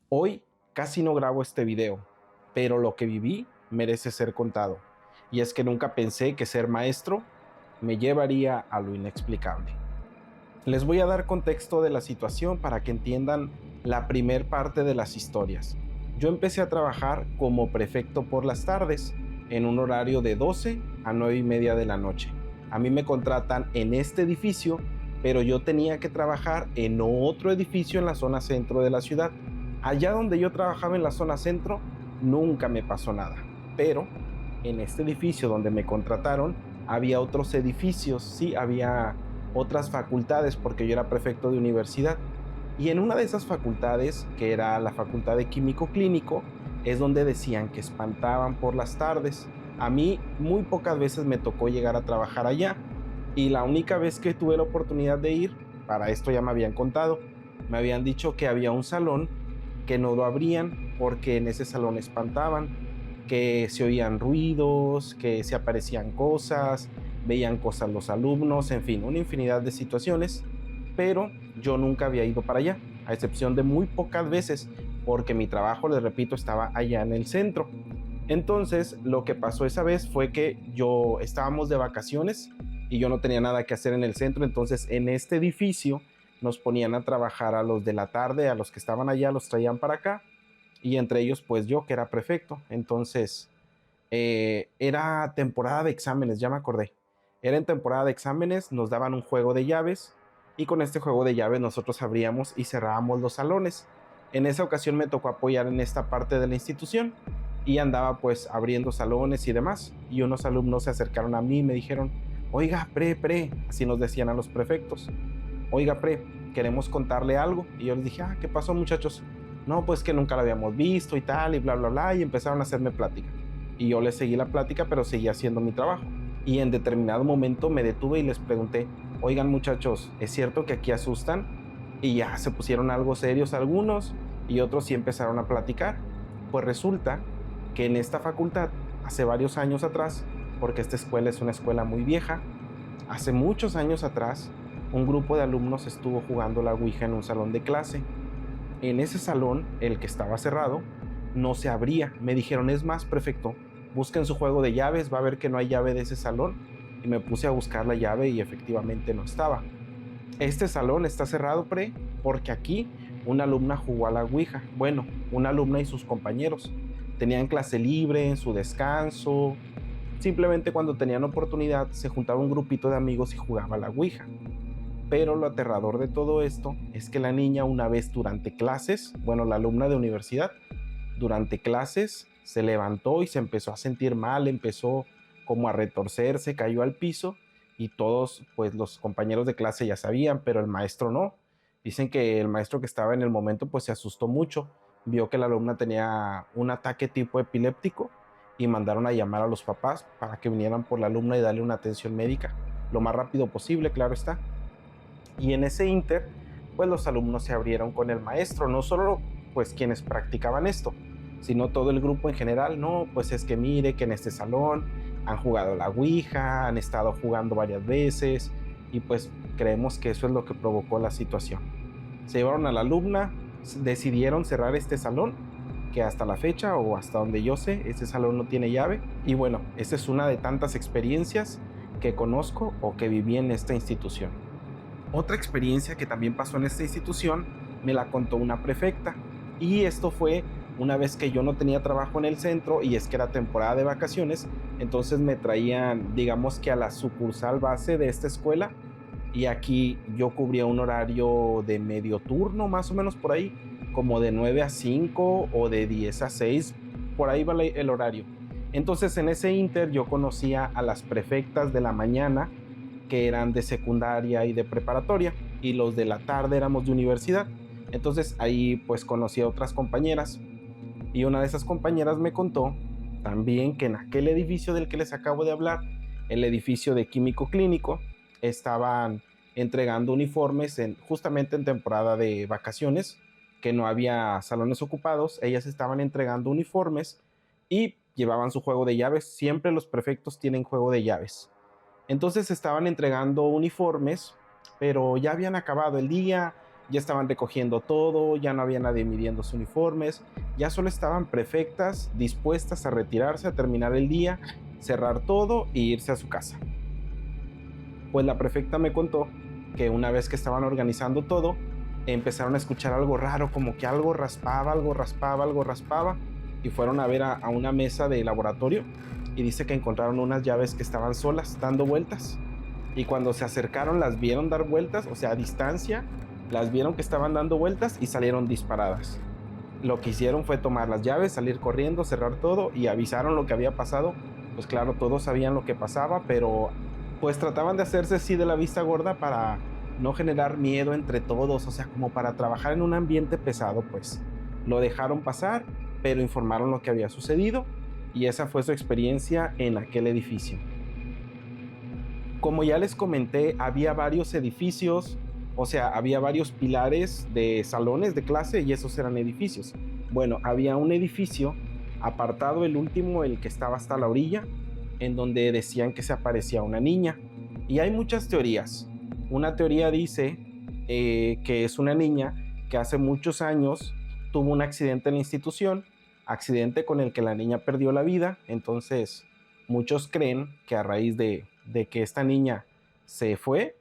Hoy casi no grabo este video, pero lo que viví merece ser contado. Y es que nunca pensé que ser maestro me llevaría a lo inexplicable. Les voy a dar contexto de la situación para que entiendan la primer parte de las historias. Yo empecé a trabajar como prefecto por las tardes, en un horario de 12 a 9 y media de la noche. A mí me contratan en este edificio, pero yo tenía que trabajar en otro edificio en la zona centro de la ciudad. Allá donde yo trabajaba en la zona centro, nunca me pasó nada. Pero en este edificio donde me contrataron, había otros edificios, sí, había otras facultades porque yo era prefecto de universidad. Y en una de esas facultades, que era la facultad de químico clínico, es donde decían que espantaban por las tardes. A mí muy pocas veces me tocó llegar a trabajar allá y la única vez que tuve la oportunidad de ir, para esto ya me habían contado, me habían dicho que había un salón que no lo abrían porque en ese salón espantaban, que se oían ruidos, que se aparecían cosas, veían cosas los alumnos, en fin, una infinidad de situaciones, pero yo nunca había ido para allá, a excepción de muy pocas veces, porque mi trabajo, les repito, estaba allá en el centro. Entonces, lo que pasó esa vez fue que yo estábamos de vacaciones y yo no tenía nada que hacer en el centro, entonces en este edificio nos ponían a trabajar a los de la tarde, a los que estaban allá los traían para acá y entre ellos pues yo que era prefecto. Entonces era temporada de exámenes, ya me acordé. Era en temporada de exámenes, nos daban un juego de llaves y con este juego de llaves nosotros abríamos y cerrábamos los salones. En esa ocasión me tocó apoyar en esta parte de la institución y andaba pues abriendo salones y demás. Y unos alumnos se acercaron a mí y me dijeron, oiga, así nos decían a los prefectos, oiga, queremos contarle algo. Y yo les dije, ¿qué pasó, muchachos? No, pues que nunca lo habíamos visto y tal, y bla, bla, bla, y empezaron a hacerme plática. Y yo les seguí la plática, pero seguía haciendo mi trabajo. Y en determinado momento me detuve y les pregunté, oigan, muchachos, ¿es cierto que aquí asustan? Y ya se pusieron algo serios algunos, y otros sí empezaron a platicar. Pues resulta que en esta facultad, hace varios años atrás, porque esta escuela es una escuela muy vieja, hace muchos años atrás, un grupo de alumnos estuvo jugando la Ouija en un salón de clase. En ese salón, el que estaba cerrado, no se abría. Me dijeron, es más, prefecto, busquen su juego de llaves, va a ver que no hay llave de ese salón. Y me puse a buscar la llave y efectivamente no estaba. Este salón está cerrado, porque aquí una alumna jugó a la Ouija. Bueno, una alumna y sus compañeros. Tenían clase libre, en su descanso. Simplemente cuando tenían oportunidad se juntaba un grupito de amigos y jugaba a la Ouija. Pero lo aterrador de todo esto es que la niña una vez durante clases, bueno, la alumna de universidad, durante clases se levantó y se empezó a sentir mal, empezó como a retorcerse, cayó al piso y todos, pues los compañeros de clase ya sabían, pero el maestro no. Dicen que el maestro que estaba en el momento pues se asustó mucho, vio que la alumna tenía un ataque tipo epiléptico y mandaron a llamar a los papás para que vinieran por la alumna y darle una atención médica, lo más rápido posible, claro está. Y en ese inter, pues los alumnos se abrieron con el maestro, no solo pues quienes practicaban esto, sino todo el grupo en general. No, pues es que mire que en este salón han jugado la Ouija, han estado jugando varias veces y pues creemos que eso es lo que provocó la situación. Se llevaron a la alumna, decidieron cerrar este salón, que hasta la fecha o hasta donde yo sé, este salón no tiene llave. Y bueno, esta es una de tantas experiencias que conozco o que viví en esta institución. Otra experiencia que también pasó en esta institución me la contó una prefecta y esto fue una vez que yo no tenía trabajo en el centro y es que era temporada de vacaciones, entonces me traían, digamos que a la sucursal base de esta escuela y aquí yo cubría un horario de medio turno, más o menos por ahí, como de 9 a 5 o de 10 a 6, por ahí va el horario. Entonces en ese inter yo conocía a las prefectas de la mañana que eran de secundaria y de preparatoria y los de la tarde éramos de universidad. Entonces ahí pues conocí a otras compañeras y una de esas compañeras me contó también que en aquel edificio del que les acabo de hablar, el edificio de químico clínico, estaban entregando uniformes justamente en temporada de vacaciones, que no había salones ocupados, ellas estaban entregando uniformes y llevaban su juego de llaves. Siempre los prefectos tienen juego de llaves. Entonces estaban entregando uniformes, pero ya habían acabado el día, Ya estaban recogiendo todo, ya no había nadie midiendo sus uniformes, ya solo estaban prefectas dispuestas a retirarse, a terminar el día, cerrar todo e irse a su casa. Pues la prefecta me contó que una vez que estaban organizando todo, empezaron a escuchar algo raro, como que algo raspaba, algo raspaba, algo raspaba, y fueron a ver a una mesa de laboratorio y dice que encontraron unas llaves que estaban solas, dando vueltas. Y cuando se acercaron las vieron dar vueltas, o sea, a distancia, las vieron que estaban dando vueltas y salieron disparadas. Lo que hicieron fue tomar las llaves, salir corriendo, cerrar todo y avisaron lo que había pasado. Pues claro, todos sabían lo que pasaba, pero pues trataban de hacerse así de la vista gorda para no generar miedo entre todos, o sea, como para trabajar en un ambiente pesado, pues lo dejaron pasar, pero informaron lo que había sucedido y esa fue su experiencia en aquel edificio. Como ya les comenté, había varios edificios, o sea, había varios pilares de salones de clase y esos eran edificios. Bueno, había un edificio apartado, el último, el que estaba hasta la orilla, en donde decían que se aparecía una niña. Y hay muchas teorías. Una teoría dice que es una niña que hace muchos años tuvo un accidente en la institución, accidente con el que la niña perdió la vida. Entonces, muchos creen que a raíz de que esta niña se fue,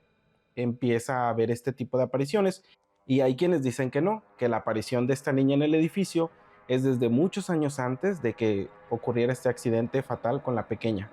empieza a haber este tipo de apariciones. Y hay quienes dicen que no, que la aparición de esta niña en el edificio es desde muchos años antes de que ocurriera este accidente fatal con la pequeña.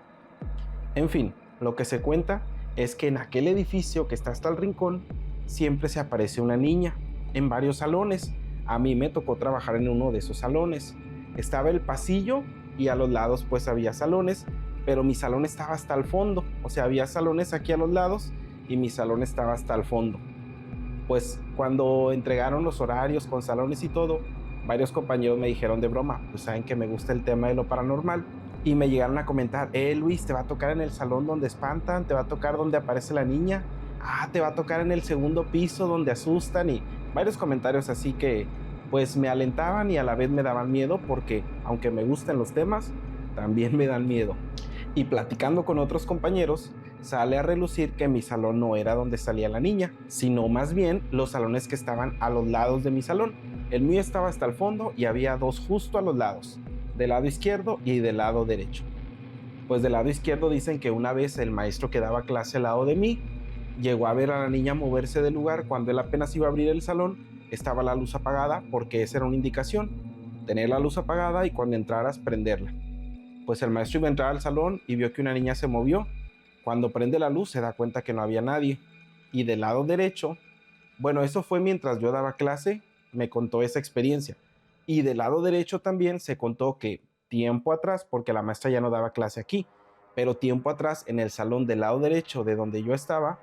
En fin, lo que se cuenta es que en aquel edificio que está hasta el rincón siempre se aparece una niña en varios salones. A mí me tocó trabajar en uno de esos salones. Estaba el pasillo y a los lados pues había salones, pero mi salón estaba hasta el fondo. O sea, había salones aquí a los lados y mi salón estaba hasta el fondo. Pues cuando entregaron los horarios con salones y todo, varios compañeros me dijeron de broma, pues saben que me gusta el tema de lo paranormal, y me llegaron a comentar, Luis, te va a tocar en el salón donde espantan, te va a tocar donde aparece la niña, te va a tocar en el segundo piso donde asustan, y varios comentarios así que pues me alentaban y a la vez me daban miedo, porque aunque me gusten los temas, también me dan miedo. Y platicando con otros compañeros, sale a relucir que mi salón no era donde salía la niña, sino más bien los salones que estaban a los lados de mi salón. El mío estaba hasta el fondo y había dos justo a los lados, del lado izquierdo y del lado derecho. Pues del lado izquierdo dicen que una vez el maestro que daba clase al lado de mí llegó a ver a la niña moverse del lugar cuando él apenas iba a abrir el salón, estaba la luz apagada porque esa era una indicación, tener la luz apagada y cuando entraras prenderla. Pues el maestro iba a entrar al salón y vio que una niña se movió. Cuando prende la luz se da cuenta que no había nadie. Y del lado derecho, bueno, eso fue mientras yo daba clase, me contó esa experiencia. Y del lado derecho también se contó que tiempo atrás, porque la maestra ya no daba clase aquí, pero tiempo atrás en el salón del lado derecho de donde yo estaba,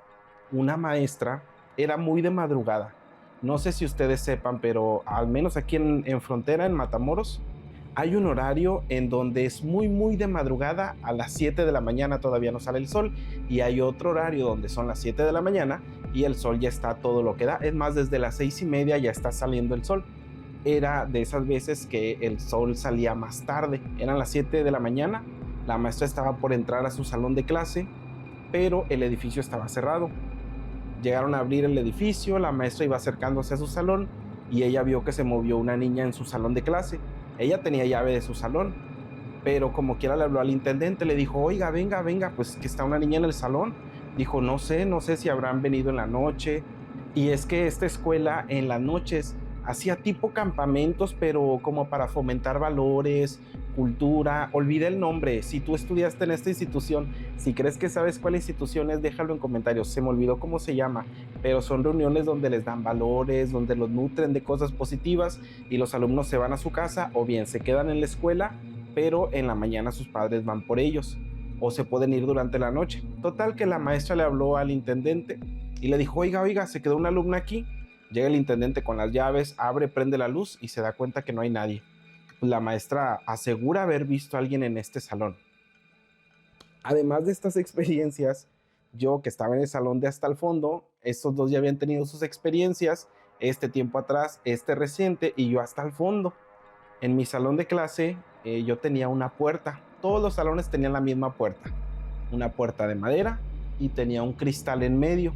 una maestra era muy de madrugada. No sé si ustedes sepan, pero al menos aquí en Frontera, en Matamoros, hay un horario en donde es muy de madrugada, a las 7 de la mañana todavía no sale el sol, y hay otro horario donde son las 7 de la mañana y el sol ya está todo lo que da. Es más, desde las 6:30 ya está saliendo el sol. Era de esas veces que el sol salía más tarde, eran las 7 de la mañana, la maestra estaba por entrar a su salón de clase, pero el edificio estaba cerrado. Llegaron a abrir el edificio, la maestra iba acercándose a su salón y ella vio que se movió una niña en su salón de clase. Ella tenía llave de su salón, pero como quiera le habló al intendente, le dijo, oiga, venga, pues que está una niña en el salón. Dijo, no sé si habrán venido en la noche. Y es que esta escuela en las noches hacía tipo campamentos, pero como para fomentar valores, cultura. Olvida el nombre. Si tú estudiaste en esta institución, si crees que sabes cuál institución es, déjalo en comentarios. Se me olvidó cómo se llama, pero son reuniones donde les dan valores, donde los nutren de cosas positivas y los alumnos se van a su casa o bien se quedan en la escuela, pero en la mañana sus padres van por ellos o se pueden ir durante la noche. Total que la maestra le habló al intendente y le dijo, oiga, se quedó una alumna aquí. Llega el intendente con las llaves, abre, prende la luz y se da cuenta que no hay nadie. La maestra asegura haber visto a alguien en este salón. Además de estas experiencias, yo que estaba en el salón de hasta el fondo, estos dos ya habían tenido sus experiencias, este tiempo atrás, este reciente, y yo hasta el fondo. En mi salón de clase yo tenía una puerta, todos los salones tenían la misma puerta, una puerta de madera y tenía un cristal en medio.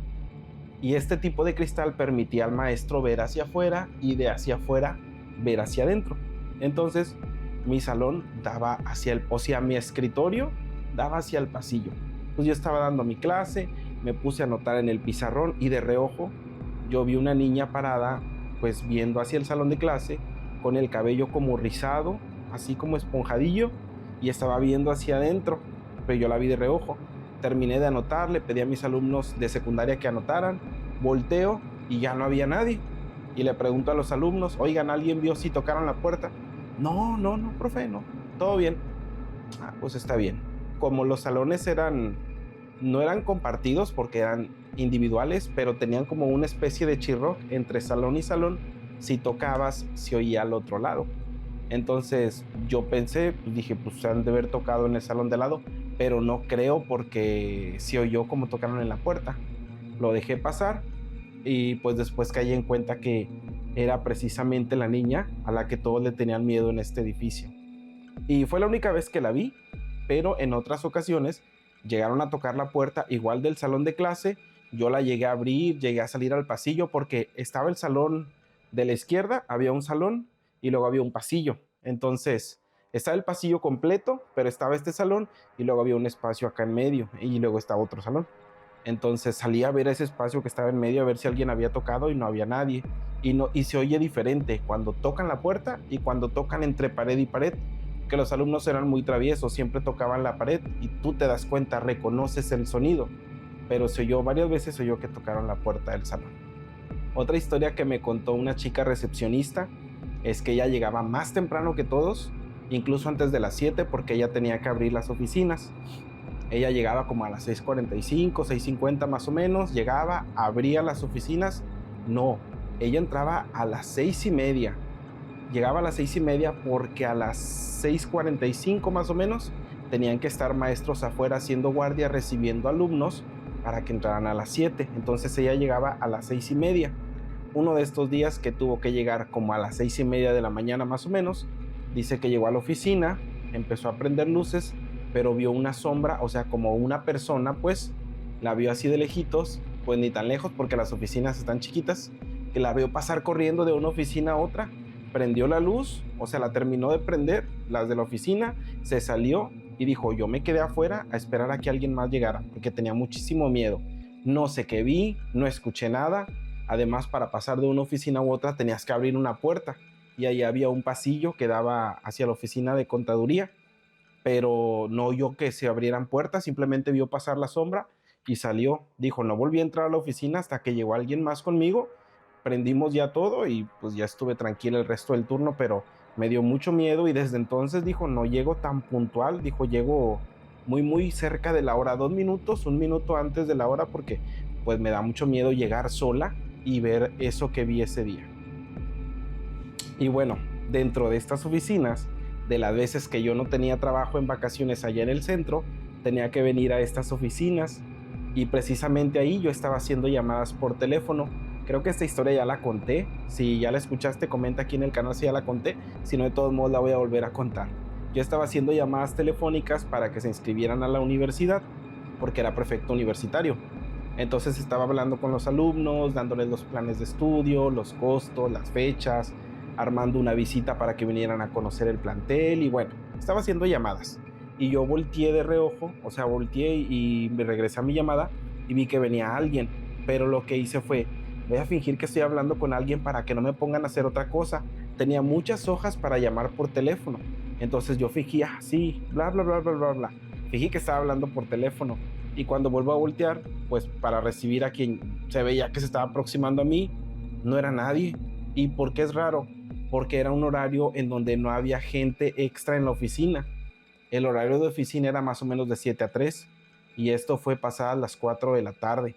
y este tipo de cristal permitía al maestro ver hacia afuera y de hacia afuera ver hacia adentro. Entonces mi salón daba mi escritorio daba hacia el pasillo. Pues yo estaba dando mi clase, me puse a anotar en el pizarrón y de reojo yo vi una niña parada, pues viendo hacia el salón de clase, con el cabello como rizado, así como esponjadillo, y estaba viendo hacia adentro, pero yo la vi de reojo. Terminé de anotar, le pedí a mis alumnos de secundaria que anotaran, volteo y ya no había nadie. Y le pregunto a los alumnos, oigan, ¿alguien vio si tocaron la puerta? No, profe, no, todo bien. Pues está bien. Como los salones no eran compartidos porque eran individuales, pero tenían como una especie de chirro entre salón y salón. Si tocabas, se oía al otro lado. Entonces yo pensé, dije, pues se han de haber tocado en el salón de lado, pero no creo porque se oyó como tocaron en la puerta. Lo dejé pasar y pues después caí en cuenta que era precisamente la niña a la que todos le tenían miedo en este edificio. Y fue la única vez que la vi, pero en otras ocasiones llegaron a tocar la puerta igual del salón de clase. Yo la llegué a abrir, llegué a salir al pasillo porque estaba el salón de la izquierda, había un salón y luego había un pasillo. Entonces estaba el pasillo completo, pero estaba este salón y luego había un espacio acá en medio y luego estaba otro salón. Entonces salí a ver ese espacio que estaba en medio a ver si alguien había tocado y no había nadie. Y se oye diferente cuando tocan la puerta y cuando tocan entre pared y pared, que los alumnos eran muy traviesos, siempre tocaban la pared y tú te das cuenta, reconoces el sonido, pero varias veces se oyó que tocaron la puerta del salón. Otra historia que me contó una chica recepcionista es que ella llegaba más temprano que todos, incluso antes de las 7 porque ella tenía que abrir las oficinas. Ella llegaba como a las 6:45, 6:50 más o menos, llegaba, abría las oficinas. No, ella entraba a las 6:30. Llegaba a las 6:30 porque a las 6:45 más o menos tenían que estar maestros afuera haciendo guardia, recibiendo alumnos para que entraran a las 7. Entonces ella llegaba a las 6:30. Uno de estos días que tuvo que llegar como a las 6:30 de la mañana más o menos, dice que llegó a la oficina, empezó a prender luces, pero vio una sombra, o sea, como una persona, pues, la vio así de lejitos, pues ni tan lejos porque las oficinas están chiquitas, que la vio pasar corriendo de una oficina a otra, prendió la luz, o sea, la terminó de prender, las de la oficina, se salió y dijo, yo me quedé afuera a esperar a que alguien más llegara, porque tenía muchísimo miedo. No sé qué vi, no escuché nada, además para pasar de una oficina u otra tenías que abrir una puerta, y ahí había un pasillo que daba hacia la oficina de contaduría, pero no oyó que se abrieran puertas, simplemente vio pasar la sombra y salió. Dijo, no volví a entrar a la oficina hasta que llegó alguien más conmigo, prendimos ya todo y pues ya estuve tranquila el resto del turno, pero me dio mucho miedo y desde entonces dijo, no llego tan puntual, dijo, llego muy cerca de la hora, 2 minutos, 1 minuto antes de la hora, porque pues me da mucho miedo llegar sola y ver eso que vi ese día. Y bueno, dentro de estas oficinas, de las veces que yo no tenía trabajo en vacaciones allá en el centro, tenía que venir a estas oficinas y precisamente ahí yo estaba haciendo llamadas por teléfono. Creo que esta historia ya la conté. Si ya la escuchaste, comenta aquí en el canal si ya la conté. Si no, de todos modos la voy a volver a contar. Yo estaba haciendo llamadas telefónicas para que se inscribieran a la universidad, porque era prefecto universitario. Entonces estaba hablando con los alumnos, dándoles los planes de estudio, los costos, las fechas, armando una visita para que vinieran a conocer el plantel y bueno, estaba haciendo llamadas. Y yo volteé de reojo, o sea, volteé y me regresé a mi llamada y vi que venía alguien. Pero lo que hice fue, voy a fingir que estoy hablando con alguien para que no me pongan a hacer otra cosa. Tenía muchas hojas para llamar por teléfono. Entonces yo fingí, sí, bla, bla, bla, bla, bla, bla. Fingí que estaba hablando por teléfono. Y cuando vuelvo a voltear, pues para recibir a quien se veía que se estaba aproximando a mí, no era nadie. ¿Y por qué es raro? Porque era un horario en donde no había gente extra en la oficina. El horario de oficina era más o menos de 7 a 3 y esto fue pasadas las 4 de la tarde.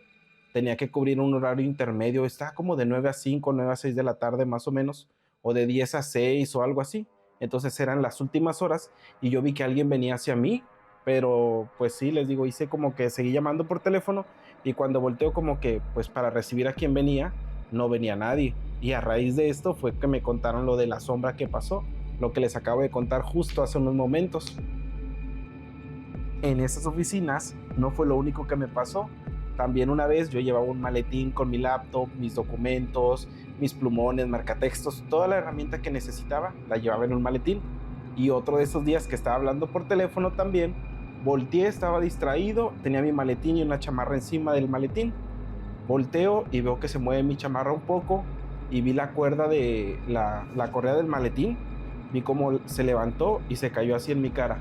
Tenía que cubrir un horario intermedio, estaba como de 9 a 5, 9 a 6 de la tarde más o menos, o de 10 a 6 o algo así. Entonces eran las últimas horas y yo vi que alguien venía hacia mí, pero pues sí, les digo, hice como que seguí llamando por teléfono y cuando volteo como que pues para recibir a quien venía, no venía nadie. Y a raíz de esto fue que me contaron lo de la sombra que pasó, lo que les acabo de contar justo hace unos momentos. En esas oficinas no fue lo único que me pasó. También una vez yo llevaba un maletín con mi laptop, mis documentos, mis plumones, marcatextos, toda la herramienta que necesitaba la llevaba en un maletín. Y otro de esos días que estaba hablando por teléfono también, volteé, estaba distraído, tenía mi maletín y una chamarra encima del maletín. Volteo y veo que se mueve mi chamarra un poco y vi la cuerda de la correa del maletín. Vi cómo se levantó y se cayó así en mi cara.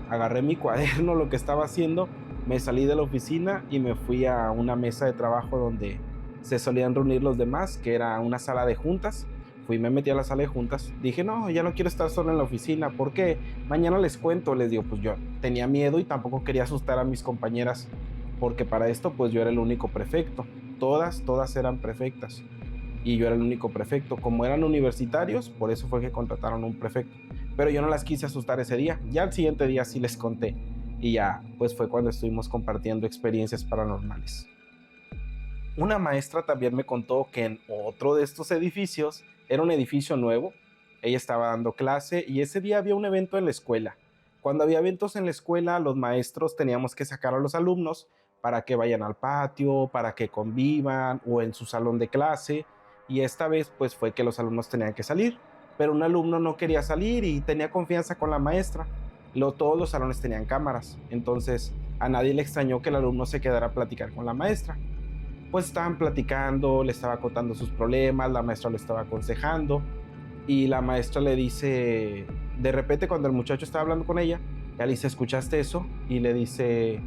Agarré mi cuaderno, lo que estaba haciendo, me salí de la oficina y me fui a una mesa de trabajo donde se solían reunir los demás, que era una sala de juntas. Fui y me metí a la sala de juntas. Dije, no, ya no quiero estar solo en la oficina. ¿Por qué? Mañana les cuento. Les digo, pues yo tenía miedo y tampoco quería asustar a mis compañeras, porque para esto pues yo era el único prefecto. Todas eran prefectas y yo era el único prefecto. Como eran universitarios, por eso fue que contrataron un prefecto. Pero yo no las quise asustar ese día. Ya al siguiente día sí les conté. Y ya, pues fue cuando estuvimos compartiendo experiencias paranormales. Una maestra también me contó que en otro de estos edificios, era un edificio nuevo, ella estaba dando clase y ese día había un evento en la escuela. Cuando había eventos en la escuela, los maestros teníamos que sacar a los alumnos para que vayan al patio, para que convivan o en su salón de clase. Y esta vez pues fue que los alumnos tenían que salir, pero un alumno no quería salir y tenía confianza con la maestra. Todos los salones tenían cámaras, entonces a nadie le extrañó que el alumno se quedara a platicar con la maestra. Pues estaban platicando, le estaba contando sus problemas, la maestra lo estaba aconsejando y la maestra le dice, de repente cuando el muchacho estaba hablando con ella, ella le dice, ¿escuchaste eso? Y le dice,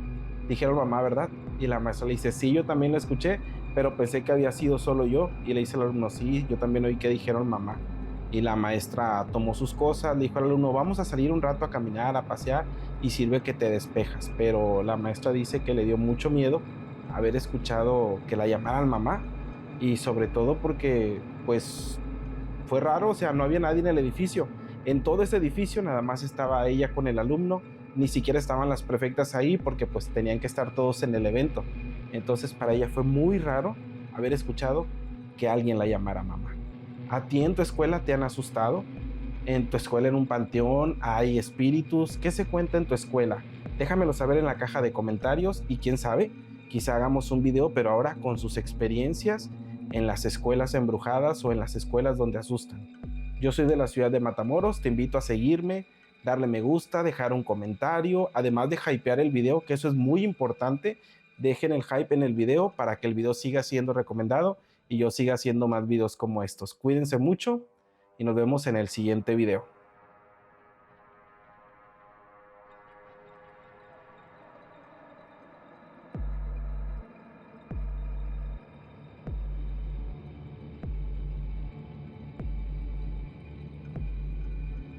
dijeron mamá, ¿verdad? Y la maestra le dice, sí, yo también lo escuché, pero pensé que había sido solo yo. Y le dice al alumno, sí, yo también oí que dijeron mamá. Y la maestra tomó sus cosas, le dijo al alumno, vamos a salir un rato a caminar, a pasear y sirve que te despejas. Pero la maestra dice que le dio mucho miedo haber escuchado que la llamaran mamá y sobre todo porque pues fue raro, o sea, no había nadie en el edificio. En todo ese edificio nada más estaba ella con el alumno, ni siquiera estaban las prefectas ahí porque pues tenían que estar todos en el evento. Entonces para ella fue muy raro haber escuchado que alguien la llamara mamá. ¿A ti en tu escuela te han asustado? ¿En tu escuela, en un panteón, hay espíritus? ¿Qué se cuenta en tu escuela? Déjamelo saber en la caja de comentarios y quién sabe, quizá hagamos un video, pero ahora con sus experiencias en las escuelas embrujadas o en las escuelas donde asustan. Yo soy de la ciudad de Matamoros, te invito a seguirme, darle me gusta, dejar un comentario, además de hypear el video, que eso es muy importante. Dejen el hype en el video para que el video siga siendo recomendado y yo siga haciendo más videos como estos. Cuídense mucho y nos vemos en el siguiente video.